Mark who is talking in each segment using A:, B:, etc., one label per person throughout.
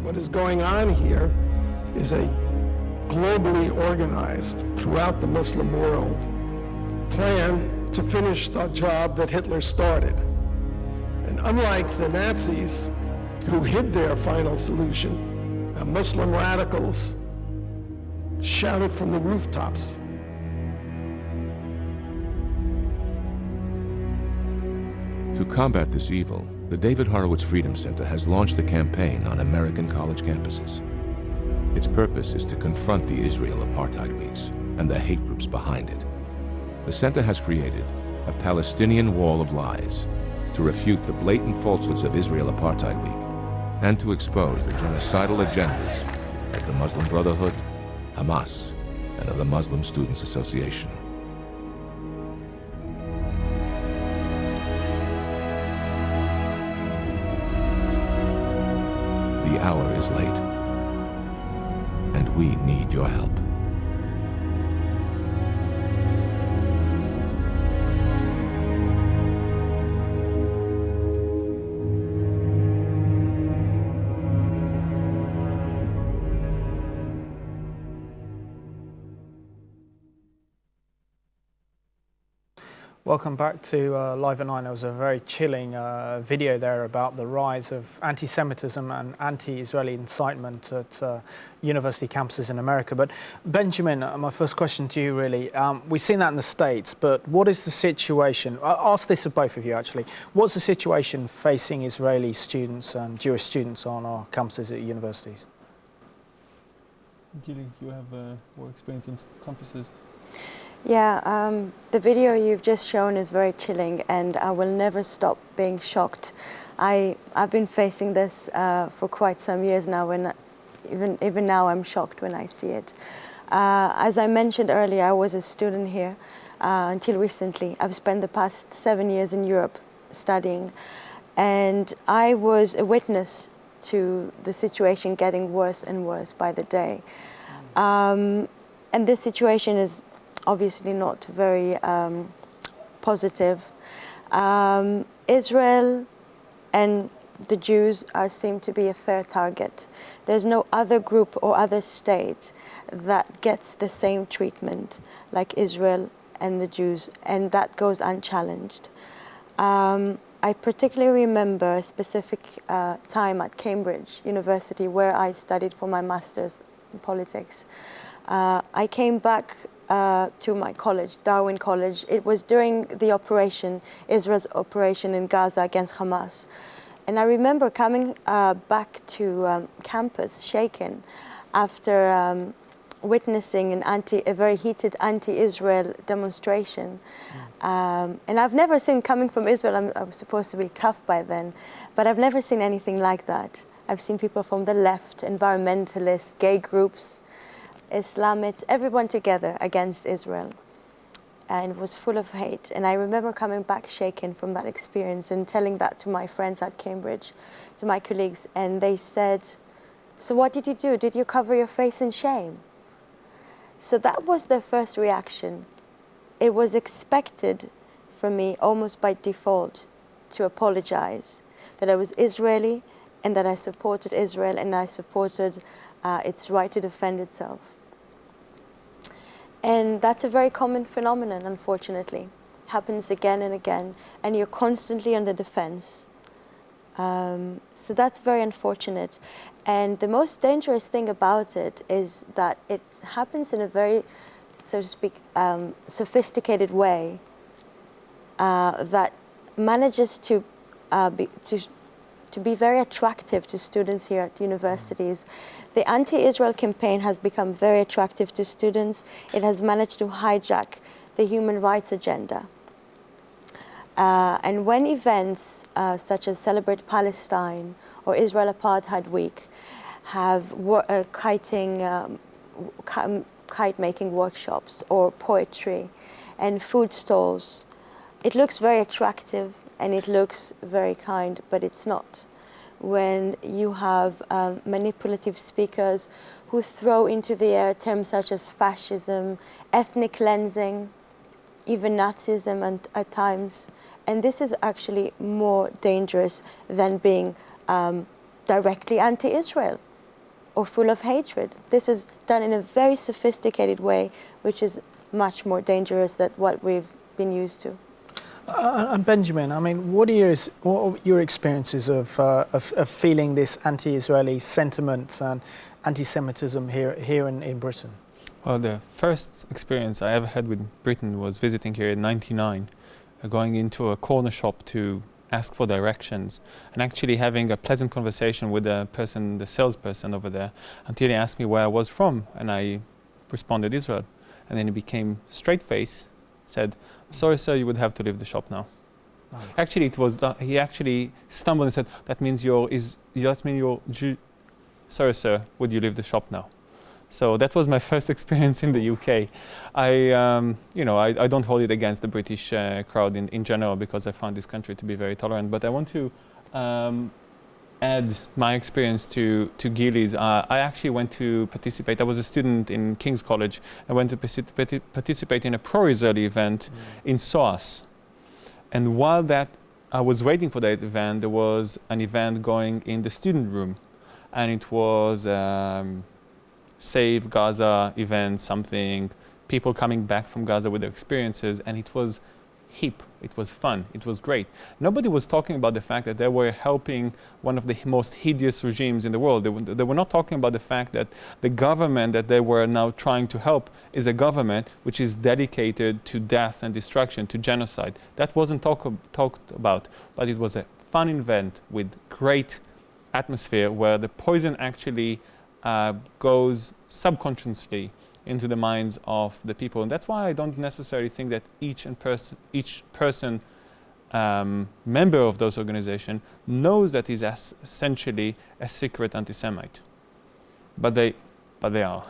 A: What is going on here is a globally organized, throughout the Muslim world, plan to finish the job that Hitler started. And unlike the Nazis, who hid their final solution, the Muslim radicals shouted from the rooftops.
B: To combat this evil, the David Horowitz Freedom Center has launched a campaign on American college campuses. Its purpose is to confront the Israel apartheid weeks and the hate groups behind it. The center has created a Palestinian wall of lies to refute the blatant falsehoods of Israel Apartheid Week and to expose the genocidal agendas of the Muslim Brotherhood, Hamas, and of the Muslim Students Association. The hour is late, and we need your help.
C: Welcome back to Live at 9. There was a very chilling video there about the rise of anti-Semitism and anti-Israeli incitement at university campuses in America. But Benjamin, my first question to you really, we've seen that in the States, but what is the situation? I'll ask this of both of you actually. What's the situation facing Israeli students and Jewish students on our campuses at universities?
D: Gilly, you have more experience on campuses.
E: Yeah, the video you've just shown is very chilling, and I will never stop being shocked. I've been facing this for quite some years now, and even now I'm shocked when I see it. As I mentioned earlier, I was a student here until recently. I've spent the past 7 years in Europe studying, and I was a witness to the situation getting worse and worse by the day. And this situation is obviously not very positive. Israel and the Jews seem to be a fair target. There's no other group or other state that gets the same treatment like Israel and the Jews, and that goes unchallenged. I particularly remember a specific time at Cambridge University where I studied for my master's in politics. I came back to my college, Darwin College. It was during the operation, Israel's operation in Gaza against Hamas. And I remember coming back to campus shaken after witnessing a very heated anti-Israel demonstration. And I've never seen, coming from Israel, I was supposed to be tough by then, but I've never seen anything like that. I've seen people from the left, environmentalists, gay groups, Islamists, everyone together against Israel. And it was full of hate. And I remember coming back shaken from that experience and telling that to my friends at Cambridge, to my colleagues, and they said, "So what did you do? Did you cover your face in shame?" So that was their first reaction. It was expected for me, almost by default, to apologize, that I was Israeli and that I supported Israel and I supported its right to defend itself. And that's a very common phenomenon, unfortunately. It happens again and again, and you're constantly on the defense. So that's very unfortunate. And the most dangerous thing about it is that it happens in a very, so to speak, sophisticated way that manages to be very attractive to students here at universities. The anti-Israel campaign has become very attractive to students. It has managed to hijack the human rights agenda. And when events such as Celebrate Palestine or Israel Apartheid Week have kite-making workshops or poetry and food stalls, it looks very attractive and it looks very kind, but it's not. When you have manipulative speakers who throw into the air terms such as fascism, ethnic cleansing, even Nazism at times, And this is actually more dangerous than being directly anti-Israel or full of hatred. This is done in a very sophisticated way, which is much more dangerous than what we've been used to.
C: And Benjamin, I mean, what are your experiences of feeling this anti-Israeli sentiment and anti-Semitism here in Britain?
D: Well, the first experience I ever had with Britain was visiting here in '99, going into a corner shop to ask for directions and actually having a pleasant conversation with the salesperson over there, until he asked me where I was from, and I responded Israel. And then he became straight-faced, said, "Sorry, sir, you would have to leave the shop now." Oh. Actually, he actually stumbled and said, "That means you're Jew. Sorry, sir, would you leave the shop now?" So that was my first experience in the UK. I don't hold it against the British crowd in general, because I found this country to be very tolerant. But I want to add my experience to Gili's. I actually went to participate. I was a student in King's College. I went to participate in a pro-Israeli event in SOAS. And while I was waiting for that event, there was an event going in the student room. And it was Save Gaza event, something, people coming back from Gaza with their experiences, and it was hip, it was fun, it was great. Nobody was talking about the fact that they were helping one of the most hideous regimes in the world. They were not talking about the fact that the government that they were now trying to help is a government which is dedicated to death and destruction, to genocide. That wasn't talked about, but it was a fun event with great atmosphere where the poison actually goes subconsciously into the minds of the people. And that's why I don't necessarily think that each person member of those organizations knows that he's essentially a secret anti-Semite. But they are.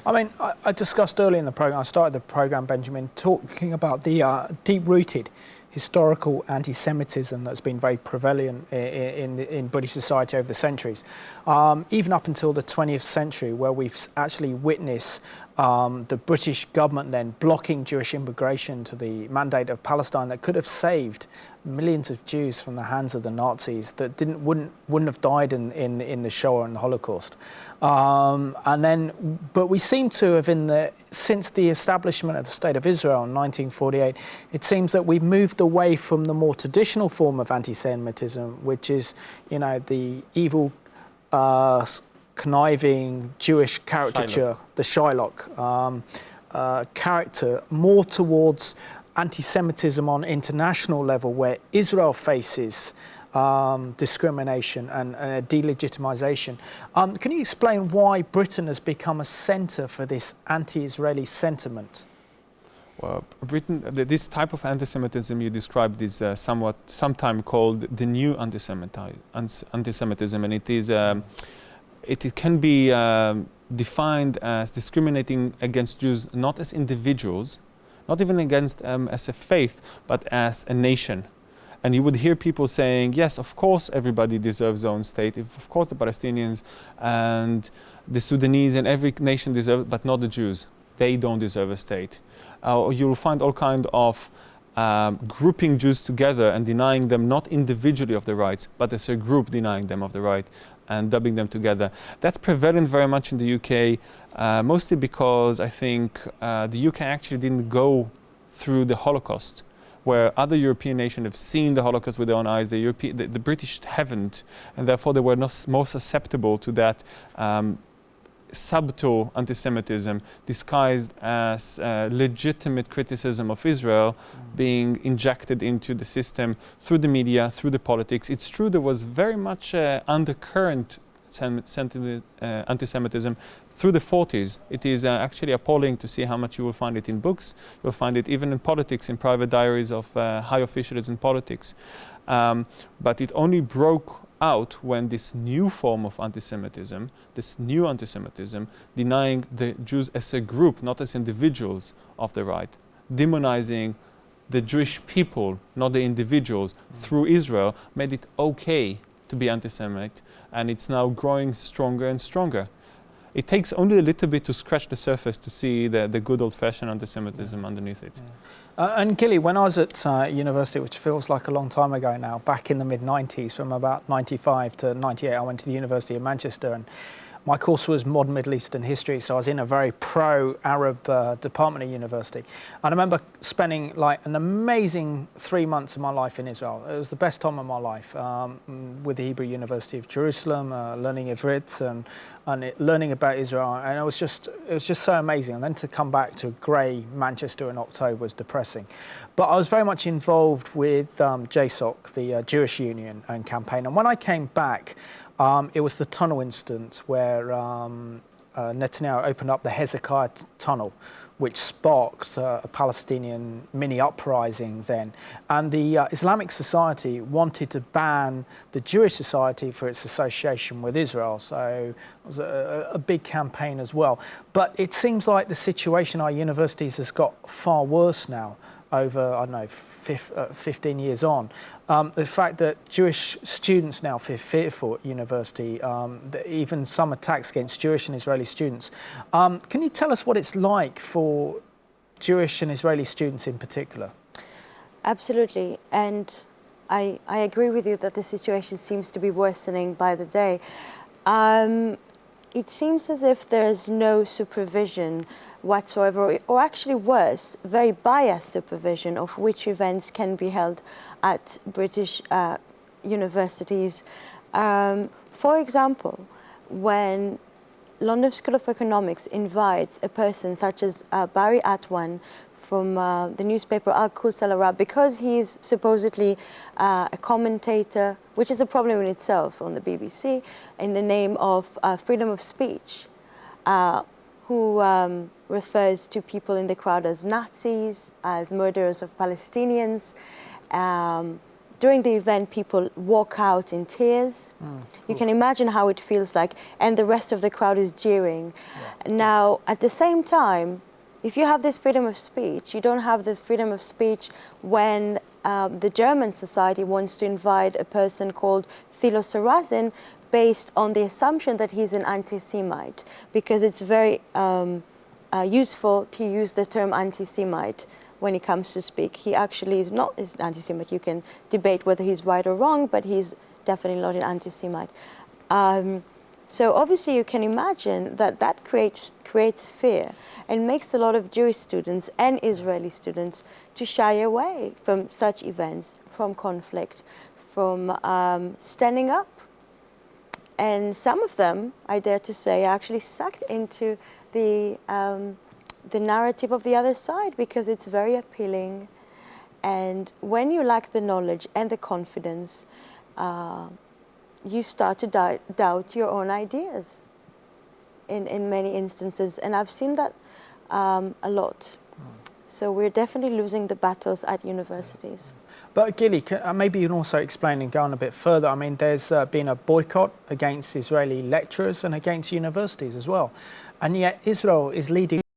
C: I mean, I discussed earlier in the program, I started the program, Benjamin, talking about the deep-rooted historical anti-Semitism that's been very prevalent in British society over the centuries. Even up until the 20th century, where we've actually witnessed the British government then blocking Jewish immigration to the Mandate of Palestine that could have saved millions of Jews from the hands of the Nazis that wouldn't have died in the Shoah and the Holocaust. But we seem to have, since the establishment of the State of Israel in 1948, it seems that we've moved away from the more traditional form of anti-Semitism, which is, the evil, conniving Jewish caricature, the Shylock character, more towards anti-Semitism on international level, where Israel faces discrimination and delegitimization. Can you explain why Britain has become a centre for this anti-Israeli sentiment?
D: Well, Britain, this type of anti-Semitism you described is sometimes called the new anti-Semitism, and it is it can be defined as discriminating against Jews not as individuals, not even against as a faith, but as a nation. And you would hear people saying, yes, of course everybody deserves their own state, of course the Palestinians and the Sudanese and every nation deserve, but not the Jews. They don't deserve a state. You'll find all kind of grouping Jews together and denying them not individually of the rights, but as a group denying them of the right and dubbing them together. That's prevalent very much in the UK, mostly because I think the UK actually didn't go through the Holocaust, where other European nations have seen the Holocaust with their own eyes. The British haven't, and therefore they were not more susceptible to that subtle anti-Semitism disguised as legitimate criticism of Israel being injected into the system through the media, through the politics. It's true there was very much undercurrent anti-Semitism through the 40s. It is actually appalling to see how much you will find it in books. You'll find it even in politics, in private diaries of high officials in politics. But it only broke out when this new form of anti-Semitism, denying the Jews as a group, not as individuals of the right, demonizing the Jewish people, not the individuals, through Israel, made it okay to be anti-Semite, and it's now growing stronger and stronger. It takes only a little bit to scratch the surface to see the good old-fashioned anti-Semitism underneath it.
C: And Gilly, when I was at university, which feels like a long time ago now, back in the mid-90s, from about 95 to 98, I went to the University of Manchester, and my course was modern Middle Eastern history, so I was in a very pro-Arab department at university. And I remember spending like an amazing 3 months of my life in Israel. It was the best time of my life, with the Hebrew University of Jerusalem, learning Ivrit and learning about Israel. And it was just so amazing. And then to come back to grey Manchester in October was depressing. But I was very much involved with JSOC, the Jewish Union and campaign. And when I came back, it was the tunnel incident where Netanyahu opened up the Hezekiah tunnel, which sparked a Palestinian mini uprising then. And the Islamic Society wanted to ban the Jewish Society for its association with Israel. So it was a big campaign as well. But it seems like the situation at our universities has got far worse now. Over, I don't know, 15 years on. The fact that Jewish students now feel fearful at university, even some attacks against Jewish and Israeli students. Can you tell us what it's like for Jewish and Israeli students in particular?
E: Absolutely, and I agree with you that the situation seems to be worsening by the day. It seems as if there's no supervision whatsoever, or actually worse, very biased supervision of which events can be held at British universities. For example, when London School of Economics invites a person such as Barry Atwan from the newspaper Al-Quds Al-Arab, because he's supposedly a commentator, which is a problem in itself on the BBC, in the name of freedom of speech, who refers to people in the crowd as Nazis, as murderers of Palestinians. During the event, people walk out in tears. You can imagine how it feels like, and the rest of the crowd is jeering. Yeah. Now, at the same time, if you have this freedom of speech, you don't have the freedom of speech when the German society wants to invite a person called Thilo Sarrazin based on the assumption that he's an anti-Semite, because it's very useful to use the term anti-Semite when he comes to speak. He actually is not an anti-Semite. You can debate whether he's right or wrong, but he's definitely not an anti-Semite. So obviously you can imagine that creates fear and makes a lot of Jewish students and Israeli students to shy away from such events, from conflict, from standing up. And some of them, I dare to say, are actually sucked into the narrative of the other side because it's very appealing. And when you lack the knowledge and the confidence, you start to doubt your own ideas in many instances. And I've seen that a lot. So we're definitely losing the battles at universities.
C: But Gilly, maybe you can also explain and go on a bit further. I mean, there's been a boycott against Israeli lecturers and against universities as well. And yet Israel is leading